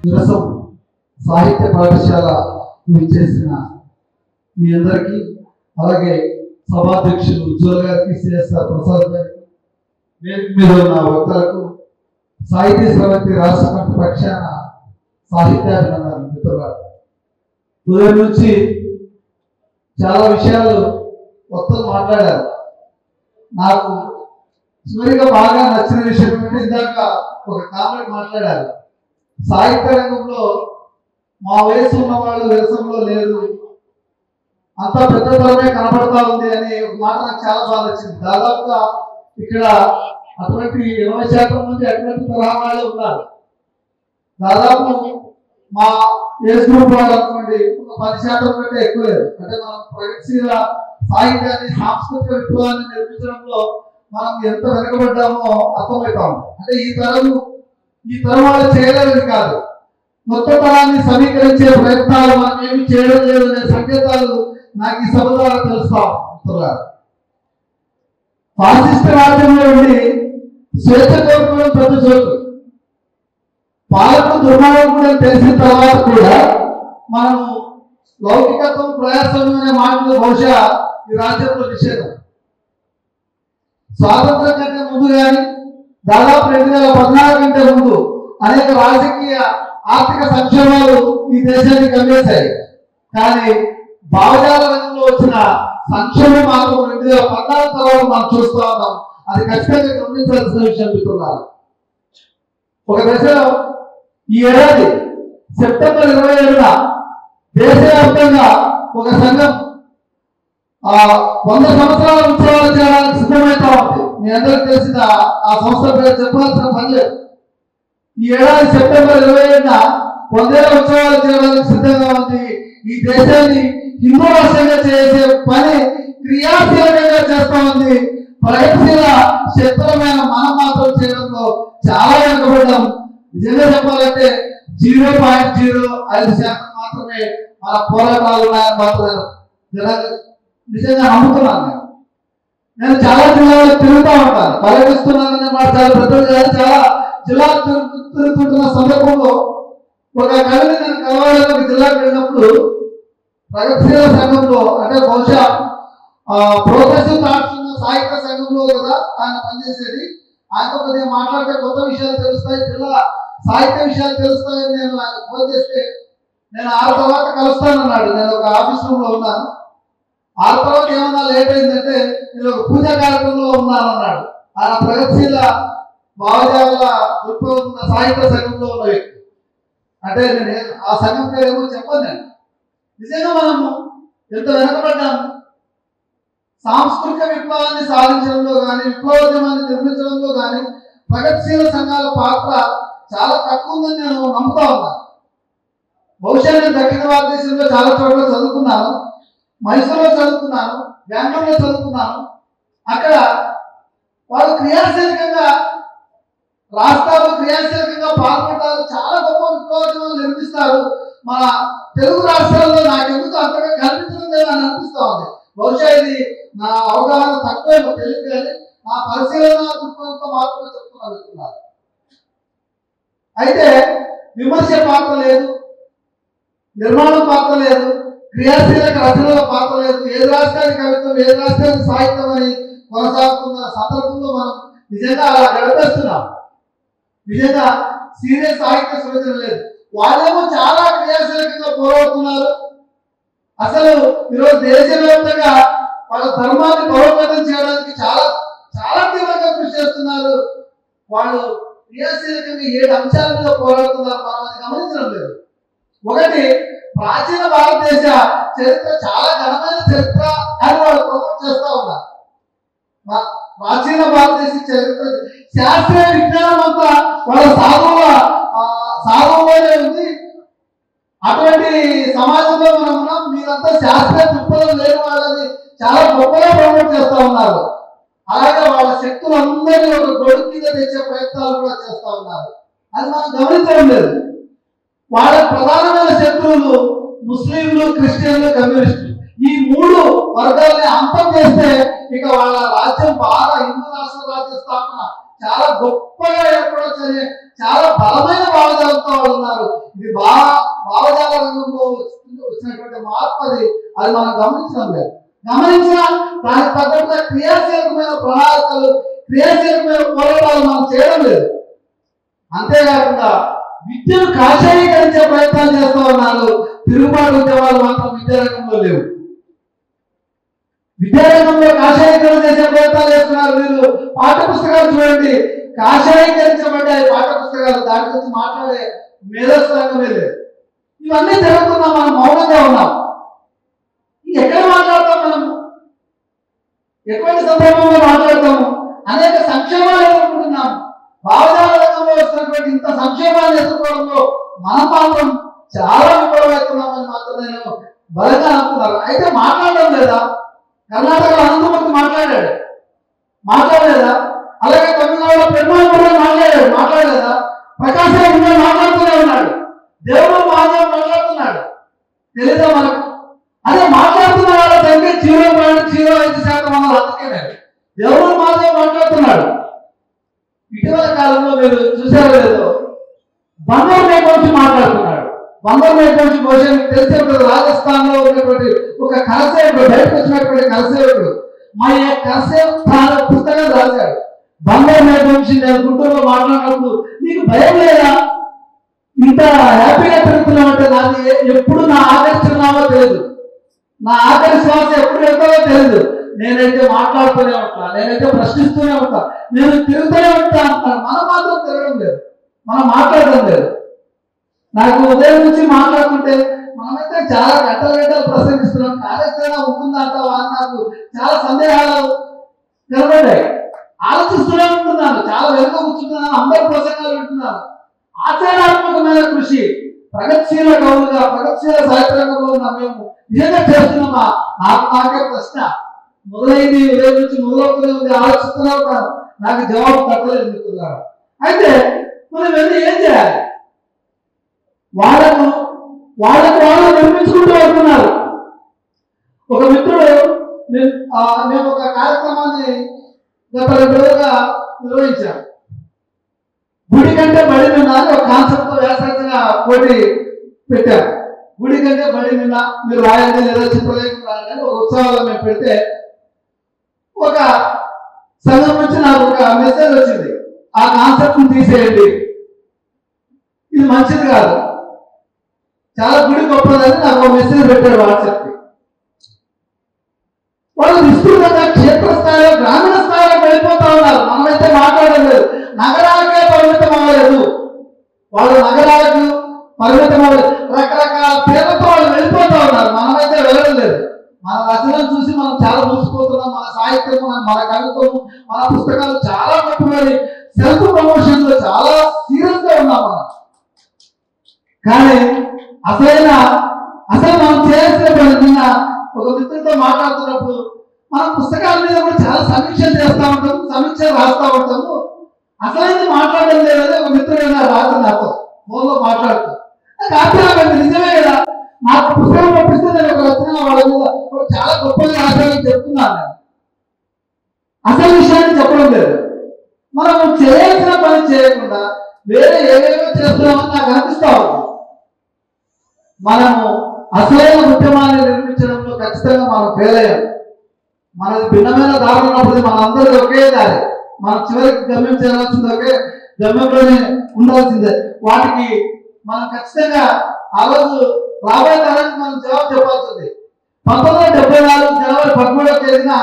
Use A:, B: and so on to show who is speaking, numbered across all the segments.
A: విరసం సాహిత్య పాఠశాల చేసిన మీ అందరికీ, అలాగే సభాధ్యక్షులు ఉజ్వల్ గారికి, సిఎస్ఆర్ ప్రసాద్ గారికి, వేదిక మీద ఉన్న వక్తలకు, సాహితీ స్రవంతి రాష్ట్ర కమిటీ పక్షాన సాహిత్యాభినందనలు. మిత్రులారా, ఉదయం నుంచి చాలా విషయాలు వక్తలు మాట్లాడారు. నాకు చివరిగా బాగా నచ్చిన విషయం ఏంటంటే, ఇందాక ఒక కామెంట్ మాట్లాడారు, సాహిత్య రంగంలో మా వయసు ఉన్న వాళ్ళు విరసంలో లేదు, అంతా పెద్ద తరమే కనపడతా ఉంది అని ఒక మాట నాకు చాలా బాగా నచ్చింది. దాదాపుగా ఇక్కడ అటువంటి 20% మంది అటువంటి తరహా వాళ్ళు ఉన్నారు. దాదాపు మా ఏజ్ గ్రూప్ వాళ్ళు అనుకోండి ఒక 10% కంటే ఎక్కువ లేదు. అంటే మనం ప్రగతిశీల సాహిత్యాన్ని, సాంస్కృతిక విప్లవాన్ని నిర్మించడంలో మనం ఎంత వెనుకబడ్డామో అర్థమవుతాము. అంటే ఈ తరం వాళ్ళు చేయలేదని కాదు, కొత్త తరాన్ని సమీకరించే ప్రయత్నాలు మనం ఏమి చేయడం లేదు అనే సంకేతాలు నాకు ఈ సభ ద్వారా తెలుస్తాం. ఫాసిస్ట్ రాజ్యంలో ఉండి స్వేచ్ఛ కోరుకోవడం పెద్ద చోటు, పాలకుడు దుర్మార్గుడు అని తెలిసిన తర్వాత కూడా మనము లౌకికత్వం, ప్రయాసం అనే మాటలు బహుశా ఈ రాజ్యంలో నిషేధం. స్వాతంత్రం కంటే ముందు కానీ దాదాపు 2014 కంటే ముందు అనేక రాజకీయ ఆర్థిక సంక్షేమాలు ఈ దేశాన్ని కమ్మేశాయి. కానీ భావజాల రంగంలో వచ్చిన సంక్షేమం మాత్రం 2014 తర్వాత మనం చూస్తూ ఉన్నాం. అది ఖచ్చితంగా గమనించాల్సిన విషయం. మిత్రులారా, ఒక దశలో ఈ ఏడాది సెప్టెంబర్ 27న దేశవ్యాప్తంగా ఒక సంఘం 100 సంవత్సరాల ఉత్సవాలు చేయడానికి సిద్ధమవుతా ఉంది. మీ అందరికీ తెలిసిన ఆ సంస్థ పేరు చెప్పాల్సిన పని లేదు. ఈ ఏడాది సెప్టెంబర్ 27న 100 ఉత్సవాలు చేయడానికి సిద్ధంగా ఉంది. ఈ దేశాన్ని హిందూ రాష్ట్రంగా చేసే పని క్రియాశీలకంగా చేస్తా ఉంది. ప్రగతిశీల శక్తులమైన మనం మాత్రం చేయడంలో చాలా వెనుకబడ్డాం. నిజంగా చెప్పాలంటే 0.05% మాత్రమే మన పోరాటాలు ఉన్నాయని మాత్రమే నిజంగా నమ్ముతున్నాను. నేను చాలా జిల్లాలో తిరుగుతూ ఉంటాను, పర్యటిస్తున్నాననే మాట చాలా పెద్దగా, చాలా జిల్లాలు తిరుగుతుంటున్న సందర్భంలో ఒక కవిని నేను కలవాలని ఒక జిల్లాకు వెళ్ళినప్పుడు ప్రగతిశీల సంఘంలో, అంటే బహుశా ప్రోగ్రెసివ్ థాట్స్ ఉన్న సాహిత్య సంఘంలో కదా ఆయన పనిచేసేది. ఆయనతో కొద్దిగా మాట్లాడితే కొత్త విషయాలు తెలుస్తాయి, జిల్లా సాహిత్య విషయాలు తెలుస్తాయని నేను ఆయన ఫోన్ చేస్తే, నేను 6 తర్వాత కలుస్తానన్నాడు. నేను ఒక ఆఫీస్ రూమ్ లో ఉన్నాను. 6 తర్వాత ఏమన్నా లేట్ అయిందంటే నేను ఒక పూజా కార్యక్రమంలో ఉన్నాను అన్నాడు. ఆయన ప్రగతిశీల భావజాల దృక్పథం ఉన్న సాహిత్య సంఘంలో ఉన్న వ్యక్తి. అంటే నేను ఆ సంఘం పేరేమో చెప్పను. నేను నిజంగా మనము ఎంత వెనకబడ్డాము. సాంస్కృతిక విప్లవాన్ని సాధించడంలో కానీ, విప్లవోద్యమాన్ని నిర్మించడంలో కానీ ప్రగతిశీల సంఘాల పాత్ర చాలా తక్కువ ఉందని నేను నమ్ముతా ఉన్నాను. బహుశా నేను దక్షిణ భారతదేశంలో చాలా చోట్ల చదువుకున్నాను. మైసూరులో చదువుకున్నాను, బెంగళూరులో చదువుకున్నాను. అక్కడ వాళ్ళు క్రియాశీలకంగా రాష్ట్రాలు క్రియాశీలకంగా పాల్గొంటారు, చాలా గొప్ప విప్లవోద్యమాలు నిర్మిస్తారు. మన తెలుగు రాష్ట్రాల్లో నాకెందుకు అంతగా కనిపించడం లేదు అని అనిపిస్తూ ఉంది. బహుశా ఇది నా అవగాహన తక్కువేమో తెలియదు, కానీ నా పరిశీలన దృక్పథంతో మాత్రమే చెప్తున్నారు. అయితే విమర్శ పాత్ర లేదు, నిర్మాణం పాత్ర లేదు, క్రియాశీలక రచనల పాత్ర లేదు. ఏది రాష్ట్రానికి కవిత్వం, ఏది రాష్ట్రానికి సాహిత్యం అని కొనసాగుతున్న సందర్భంలో మనం నిజంగా అలా గడిపేస్తున్నాం. నిజంగా సీరియస్ సాహిత్య సృజన లేదు. వాళ్ళేమో చాలా క్రియాశీలకంగా పోరాడుతున్నారు. అసలు ఈరోజు దేశవ్యాప్తంగా వాళ్ళ ధర్మాన్ని బలోపేతం చేయడానికి చాలా చాలా తీవ్రంగా కృషి చేస్తున్నారు. వాళ్ళు క్రియాశీలకంగా 7 అంశాల మీద పోరాడుతున్నారు. మనం అది గమనించడం లేదు. ఒకటి, ప్రాచీన భారతదేశ చరిత్ర చాలా ఘనమైన చరిత్ర అని వాళ్ళు ప్రమోట్ చేస్తా ఉన్నారు. ప్రాచీన భారతదేశ చరిత్ర, శాస్త్రీయ విజ్ఞానం అంతా వాళ్ళ సాధువులోనే ఉంది. అటువంటి సమాజంలో మనం ఉన్నాం. మీరంతా శాస్త్రీయ దృక్పథం లేని వాళ్ళని చాలా గొప్పగా ప్రమోట్ చేస్తా ఉన్నారు. అలాగే వాళ్ళ శక్తులందరినీ ఒక గొడుగు కింద తెచ్చే ప్రయత్నాలు కూడా చేస్తా ఉన్నారు. అది మనం గమనించడం లేదు. వాళ్ళ ప్రధానమైన శత్రువులు ముస్లింలు, క్రిస్టియన్లు, కమ్యూనిస్టులు. ఈ 3 వర్గాలని అంతం చేస్తే ఇక వాళ్ళ రాజ్యం బాగా హిందూ రాష్ట్ర రాజ్య స్థాపన చాలా గొప్పగా ఏర్పడొచ్చనే చాలా బలమైన భావజాలంతో వాళ్ళు ఉన్నారు. ఇది భావజాల రంగంలో వచ్చినటువంటి మార్పు అది మనం గమనించడం లేదు. గమనించిన దానికి తగ్గట్టుగా క్రియాశీలకమైన ప్రణాళికలు, క్రియాశీలకమైన పోరాటాలు మనం చేయడం లేదు. అంతేకాకుండా విద్యను కాషాయీకరించే ప్రయత్నాలు చేస్తూ ఉన్నారు. తిరుగుబాటు ఉద్యమాలు మాత్రం విద్యారంగంలో లేవు. విద్యారంగంలో కాషాయీకరణ చేసే ప్రయత్నాలు చేస్తున్నారు. మీరు పాఠ్య పుస్తకాలు చూడండి, కాషాయీకరించబడ్డాయి పాఠ్య పుస్తకాలు. దాని గురించి మాట్లాడే మేధస్సు రంగమే లేదు. ఇవన్నీ జరుగుతున్నాం, మనం మౌనంగా ఉన్నాం. ఎక్కడ మాట్లాడతాం మనము? ఎటువంటి సందర్భంలో మాట్లాడతాము? అనేక సంక్షేమాలు ఎదుర్కొంటున్నాము. భావజాల రంగంలో వస్తున్నటువంటి ఇంత సంక్షేమాన్ని ఎదుర్కోవడంలో మనం మాత్రం చాలా విఫలమవుతున్నామని మాత్రం నేను బలంగా అనుకున్నాను. అయితే మాట్లాడడం లేదా? కర్ణాటకలో అనంతమూర్తి మాట్లాడలేదా? అలాగే తమిళనాడులో పెరుమాళ్ మాట్లాడలేదా? ప్రకాశం మాట్లాడుతూనే ఉన్నాడు. దేవుడు మాధవ్ మాట్లాడుతున్నాడు. తెలీదా మనకు? అదే మాట్లాడుతున్న వాళ్ళ సంఖ్య 0.05% అన్నారు. అందుకే దేవుడు మాధవ్ మాట్లాడుతున్నాడు. ఇటీవల కాలంలో మీరు చూసారో లేదో, బందర్ నేపథ్యం మాట్లాడుతున్నాడు. బందర్ నేపథ్యం బహుశా తెలిసే రాజస్థాన్ లో ఉన్నటువంటి ఒక కరసేవకుడు, బయటకు వచ్చినటువంటి కరసేవకుడు మా కరసేవ పుస్తకం రాశాడు. బందర్ నేపథ్యం నేను గుంటూరులో మాట్లాడినప్పుడు, నీకు భయం లేదా? ఇంత హ్యాపీగా తిరుగుతున్నామంటే నాకు ఎప్పుడు నా ఆఖరి చిరునామా తెలియదు, నా ఆఖరి శ్వాస ఎప్పుడు వెళ్తావో తెలియదు. నేనైతే మాట్లాడుతూనే ఉంటా, నేనైతే ప్రశ్నిస్తూనే ఉంటా, నేను తిరుగుతూనే ఉంటా అంటాను. మనం మాత్రం తిరగడం లేదు, మనం మాట్లాడడం లేదు. నాకు ఉదయం నుంచి మాట్లాడుతుంటే మనమైతే చాలా గంటలు ప్రసంగిస్తున్నాం. కార్యాచరణ ఉంటుందంటావా అని నాకు చాలా సందేహాలు కనబడ్డాయి. ఆలోచిస్తూనే ఉంటున్నాను, చాలా వెనుక కూర్చుంటున్నాను, అందరి ప్రసంగాలు వింటున్నాను. ఆచరణాత్మకమైన కృషి ప్రగతిశీల కవులుగా, ప్రగతిశీల సాహిత్య రంగంలో ఉన్న మేము నిజంగా చేస్తున్నామా? నాకే ప్రశ్న మొదలైంది. ఉదయం నుంచి మొదలవుతూనే ఉంది, ఆలోచిస్తూనే ఉంటాను. నాకు జవాబు కట్టలేదు మిత్రులారా. అయితే మనం ఇవన్నీ ఏం చేయాలి? వాళ్ళకు వాళ్ళు నిర్మించుకుంటూ వస్తున్నారు. ఒక మిత్రుడు, మేము ఒక కార్యక్రమాన్ని గత 2 రోజులుగా నిర్వహించాం. గుడి కంటే బడి నిండా ఒక కాన్సెప్ట్ తో వ్యాసరచన పోటీ పెట్టారు. గుడి కంటే బడి నిండా మీరు రాయండి, లేదా చిత్రలేఖం రాయండి ఒక ఉత్సవాల్లో మేము పెడితే, ఒక సంఘం నుంచి నాకు ఒక మెసేజ్ వచ్చింది, ఆ కాన్సెప్ట్ ని తీసేయండి, ఇది మంచిది కాదు, చాలా గుడి గొప్పదని నాకు ఒక మెసేజ్ పెట్టాడు వాట్సాప్ కి. వాళ్ళు విస్తృతంగా క్షేత్రస్థాయిలో, గ్రామీణ స్థాయిలో వెళ్ళిపోతా ఉన్నారు. మనమైతే మాట్లాడలేదు. నగరాలకే పరిమితం అవ్వలేదు, వాళ్ళు నగరాలకు పరిమితం అవ్వలేదు. రకరకాల పేర్లతో వాళ్ళు వెళ్ళిపోతా ఉన్నారు. మనమైతే వెళ్ళడం లేదు. మన రచనలు చూసి మనం చాలా మురిసిపోతున్నాం. మన సాహిత్యము, మన కవిత్వము, మన పుస్తకాలు చాలా గొప్పవి. సెల్ఫ్ ప్రమోషన్ లో చాలా సీరియస్ గా ఉన్నాం మనం. కానీ అసలు మనం చేయాల్సిన పని, నిన్న ఒక మిత్రులతో మాట్లాడుతున్నప్పుడు, మనం పుస్తకాల మీద కూడా చాలా సమీక్షలు చేస్తూ ఉంటాము, సమీక్షలు రాస్తూ ఉంటాము. అసలైంది మాట్లాడడం లేదని ఒక మిత్రుడు రాత్రి నాతో ఫోన్లో మాట్లాడుతూ, నాకు ఆశ్చర్యం, నిజమే కదా. నాకు పుస్తకం పంపిస్తే నేను ఒక రచన వాళ్ళ మీద చాలా గొప్పగా రాశానని చెప్తున్నాను. అసలు విషయాన్ని చెప్పడం లేదు. మనం చేయాల్సిన పని చేయకుండా వేరే ఏవేవో చేస్తున్నామని నాకు అనిపిస్తా ఉంది. మనము అసలైన ఉద్యమాన్ని నిర్మించడంలో ఖచ్చితంగా మనం ఫెయిల్ అయ్యాం. మనది భిన్నమైన దారి ఉన్నప్పుడు మనందరిది ఒకే దారి, మనం చివరికి గమ్యం చేరాల్సింది ఒకే గమ్యంలోనే ఉండాల్సిందే. వాటికి మనం ఖచ్చితంగా ఆ రోజు రాబోయే తరానికి మనం జవాబు చెప్పాల్సింది. 1974 జనవరి 13వ తేదీన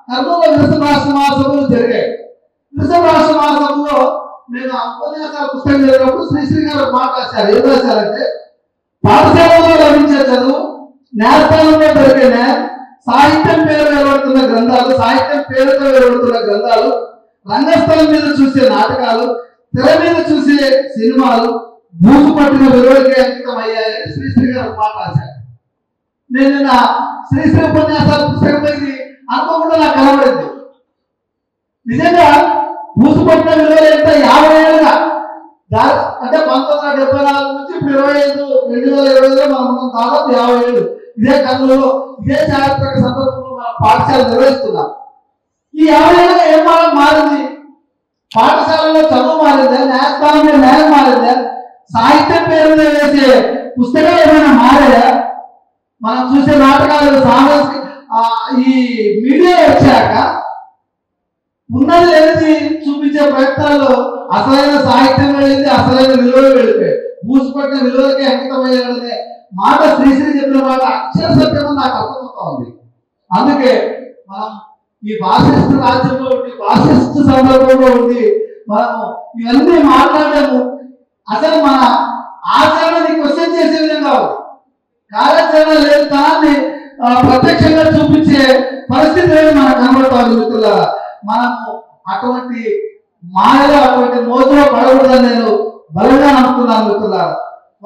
A: కర్నూలులో విరసం రాష్ట్ర మహాసభలు జరిగాయి. విరసం రాష్ట్ర మహాసభలో నేను ఉపన్యాసాల పుస్తకం చదివినప్పుడు శ్రీశ్రీ గారు మాట రాశారు. ఏం రాశారంటే, పాఠశాలలో లభించే చదువు, న్యాయస్థానంలో దొరికే న్యాయం, సాహిత్యం పేరు వెలువడుతున్న గ్రంథాలు, సాహిత్యం పేరుతో వెలువడుతున్న గ్రంథాలు, రంగస్థలం మీద చూసే నాటకాలు, తెర మీద చూసే సినిమాలు బూసు పట్టిన విలువలకి అంకితం అయ్యాయని శ్రీశ్రీ గారు మాట రాశారు. నేను నిన్న శ్రీశ్రీ ఉపన్యాసాల పుస్తకం దగ్గర అనుకోకుండా నాకు కనబడింది. నిజంగా బూసు పట్టిన విలువలు ఎంత 50 ఏళ్ళుగా, అంటే 1974 నుంచి 2025లో మనం ఉన్నాం. దాదాపు 50 ఏళ్ళు ఇదే కర్నూలులో, ఇదే చారిత్రక సందర్భంలో మనం పాఠశాల నిర్వహిస్తున్నాం. ఈ 50 ఏళ్ళుగా ఏం మారింది? పాఠశాలలో చదువు మారింది. మారిందా, న్యాయస్థానంలో న్యాయం మారిందా, సాహిత్యం పేరు మీద వేసే పుస్తకాలు ఏమైనా మారాయా? మనం చూసే నాటకాలు సామాజిక ఈ మీడియా వచ్చాక ఉన్నది లేనిది చూపించే ప్రయత్నాల్లో అసలైన సాహిత్యం వెళ్ళింది, అసలైన విలువలు వెళ్ళిపోయాయి. పూసిపట్టిన విలువలకే అంకితమయ్యాడనే మాట శ్రీశ్రీ చెప్పిన మాట అక్షర సత్యం నాకు అర్థమవుతా ఉంది. అందుకే మనం ఈ భాషిష్ట రాజ్యంలో ఉండి, భాషిష్ట సందర్భంలో ఉండి మనము ఇవన్నీ మాట్లాడము అసలు మన ఆచరణని క్వశ్చన్ చేసే విధంగా ఉంది. కార్యాచరణ లేదు, దాన్ని ప్రత్యక్షంగా చూపించే పరిస్థితి మనకు కనబడతాం. మిత్రుల, మనము అటువంటి మాయలో, అటువంటి మోజులో పడకూడదని నేను బలంగా నమ్ముతున్నాను. మిత్రుల,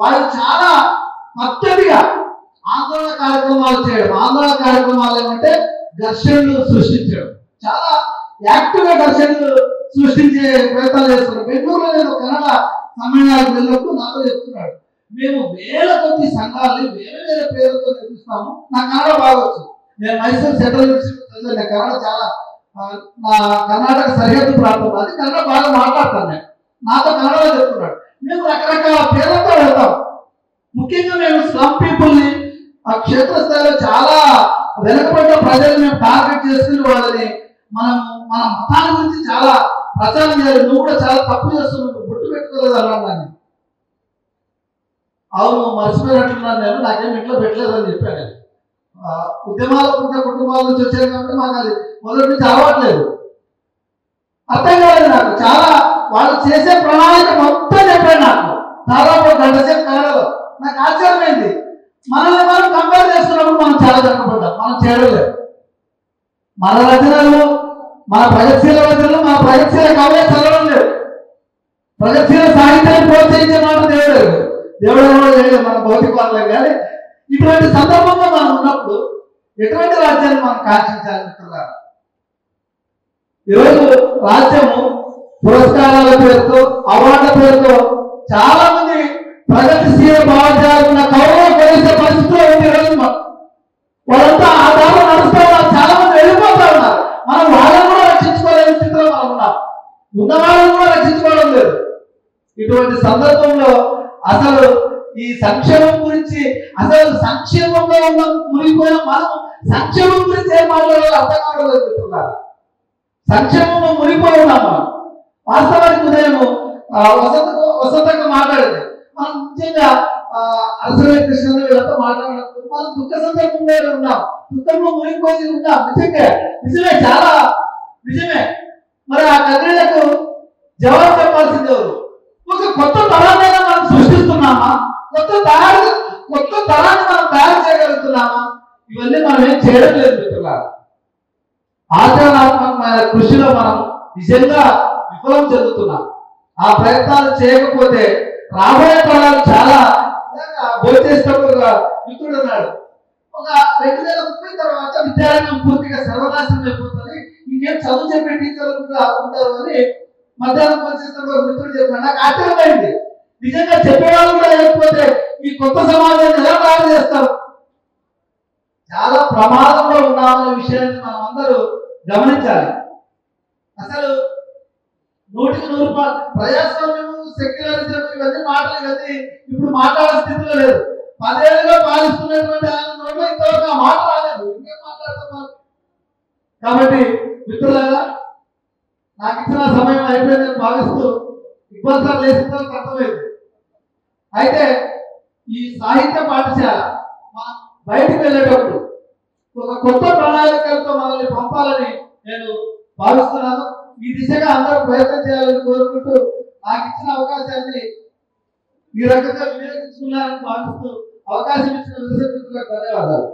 A: వాళ్ళు చాలా పద్ధతిగా ఆందోళన కార్యక్రమాలు చేయడం, ఆందోళన కార్యక్రమాలు ఏమంటే ఘర్షణలు సృష్టించడం, చాలా యాక్టివ్ గా ఘర్షణలు సృష్టించే ప్రయత్నాలు చేస్తున్నారు. బెంగళూరులో నేను కన్నడ సమ్మేళనాలకు వెళ్ళినప్పుడు నాతో చెప్తున్నాడు, మేము వేల కొద్ది సంఘాలని వేరే వేరే పేరుతో నిర్మిస్తాము. నా కన్నడ బాగొచ్చు, నేను మైసూర్ సెంట్రల్ యూనివర్సిటీ చదివాను, కన్నడ చాలా నా కర్ణాటక సరిహద్దు ప్రాంతం, అది కన్నడ బాగా మాట్లాడతాను నేను. నాతో కన్నడలో చెప్తున్నాడు, మేము రకరకాల పేర్లతో వెళ్తాం. ముఖ్యంగా మేము స్లమ్ పీపుల్ని ఆ క్షేత్రస్థాయిలో చాలా వెనుకబడ్డ ప్రజలు మేము టార్గెట్ చేసుకుని వాళ్ళని మనం మన మతాల గురించి చాలా ప్రచారం చేయాలి. నువ్వు కూడా చాలా తప్పు చేస్తున్నావు, బొట్టు పెట్టుకోలేదు అన్నాను. అవును, మర్చిపోయినట్లున్నాను, నేను నాకేం ఇంట్లో పెట్టలేదని చెప్పాను. నేను ఉద్యమాలు పుట్టిన కుటుంబాల నుంచి వచ్చాను కాబట్టి మాకు అది మొదటి నుంచి అలవాట్లేదు, అర్థం కాలేదు నాకు. చాలా వాళ్ళు చేసే ప్రణాళిక మొత్తం చెప్పాడు నాకు, దాదాపు గంట సేపు కన్నడలో. నాకు ఆశ్చర్యమైంది, మనల్ని మనం కంపేర్ చేస్తున్నప్పుడు మనం చాలా వెనకబడ్డాం, మనం చేయలేదు. మన రచనలు, మన ప్రగతిశీల రచనలు, మన ప్రగతిశీల కవలే చదవడం లేదు. ప్రగతిశీల సాహిత్యాన్ని ప్రోత్సహించే మాట దేవుడు కూడా చేయలేదు, మన భౌతిక వాళ్ళే. కానీ ఇటువంటి సందర్భంలో మనం ఉన్నప్పుడు ఎటువంటి రాజ్యాన్ని మనం కాంక్షించాలి మిత్రులారా? ఈరోజు రాజ్యము పురస్కారాల పేరుతో, అవార్డుల పేరుతో చాలా మంది ప్రగతిశీల భావజాలు ఉన్న కౌరవ కలిసే పరిస్థితిలో ఉంది. ఈరోజు వాళ్ళంతా ఆ దారిలో నడుస్తూ ఉన్నారు, చాలా మంది వెళ్ళిపోతా ఉన్నారు. మనం వాళ్ళని కూడా రక్షించుకోలేని స్థితిలో మనం ఉన్నాం, ఉన్న వాళ్ళని కూడా రక్షించుకోవడం లేదు. ఇటువంటి సందర్భంలో అసలు ఈ సంక్షేమం గురించి, అసలు సంక్షేమంలో ఉన్న మునిగిపోయిన మనం సంక్షేమం గురించి ఏం మాట్లాడాలో అర్థం కావడం చెప్తున్నారు. సంక్షేమంలో మునిగిపోయి ఉన్నాం మనం. వాస్తవానికి ఉదయం వసంతగా మాట్లాడింది, మనం ముఖ్యంగా అరసవే కృష్ణ వీళ్ళతో మాట్లాడినప్పుడు మనం దుఃఖ సందర్భంలో ఉన్నాం, దుఃఖంలో మునిగిపోయి ఉన్నాం. నిజమే, చాలా నిజమే. మరి ఆ కన్నీళ్లకు జవాబు చెప్పాల్సింది ఎవరు? ఒక కొత్త తరాన్ని మనం సృష్టిస్తున్నామా? కొత్త తరాన్ని మనం తయారు చేయగలుగుతున్నామా? ఇవన్నీ మనం ఏం చేయడం లేదు మిత్రులారా. ఆచరణాత్మకమైన కృషిలో మనం నిజంగా విఫలం చెందుతున్నాం. ఆ ప్రయత్నాలు చేయకపోతే రాబోయే తరాలు చాలా భోజేసేటప్పుడు మిత్రుడు అన్నాడు, ఒక 2030 తర్వాత విద్యారంగం పూర్తిగా సర్వనాశనం అయిపోతుంది, ఇంకేం చదువు చెప్పే టీచర్లు కూడా ఉంటారు అని మధ్యాహ్నం పనిచేస్తున్నప్పుడు మిత్రుడు చెప్పాడు. నాకు ఆశ్చర్యమైంది, నిజంగా చెప్పేవాళ్ళు కూడా లేకపోతే ఈ కొత్త సమాజాన్ని ఎలా తయారు చేస్తారు? చాలా ప్రమాదంలో ఉన్నామనే విషయాన్ని మనం అందరూ గమనించాలి. అసలు 100% ప్రజాస్వామ్యము, సెక్యులరిజం ఇవన్నీ మాటలు ఇవన్నీ ఇప్పుడు మాట్లాడే స్థితిలో లేదు. 10 ఏళ్ళుగా పాలిస్తున్నటువంటి ఆయన నోట్లో ఇంతవరకు ఆ మాట రాలేదు, ఇంకేం మాట్లాడుతున్నారు? కాబట్టి మిత్రులారా, నాకు ఇచ్చిన సమయం అయిపోయిందని భావిస్తూ ఇబ్బంది సార్ లేసిన అర్థమైంది. అయితే ఈ సాహిత్య పాఠశాల మనం బయటికి వెళ్ళేటప్పుడు ఒక కొత్త ప్రణాళికలతో మనల్ని పంపాలని నేను భావిస్తున్నాను. ఈ దిశగా అందరూ ప్రయత్నం చేయాలని కోరుకుంటూ నాకు ఇచ్చిన అవకాశాన్ని ఈ రకంగా వినియోగించుకున్నారని భావిస్తూ అవకాశం ఇచ్చిన విద్యార్థులకు ధన్యవాదాలు.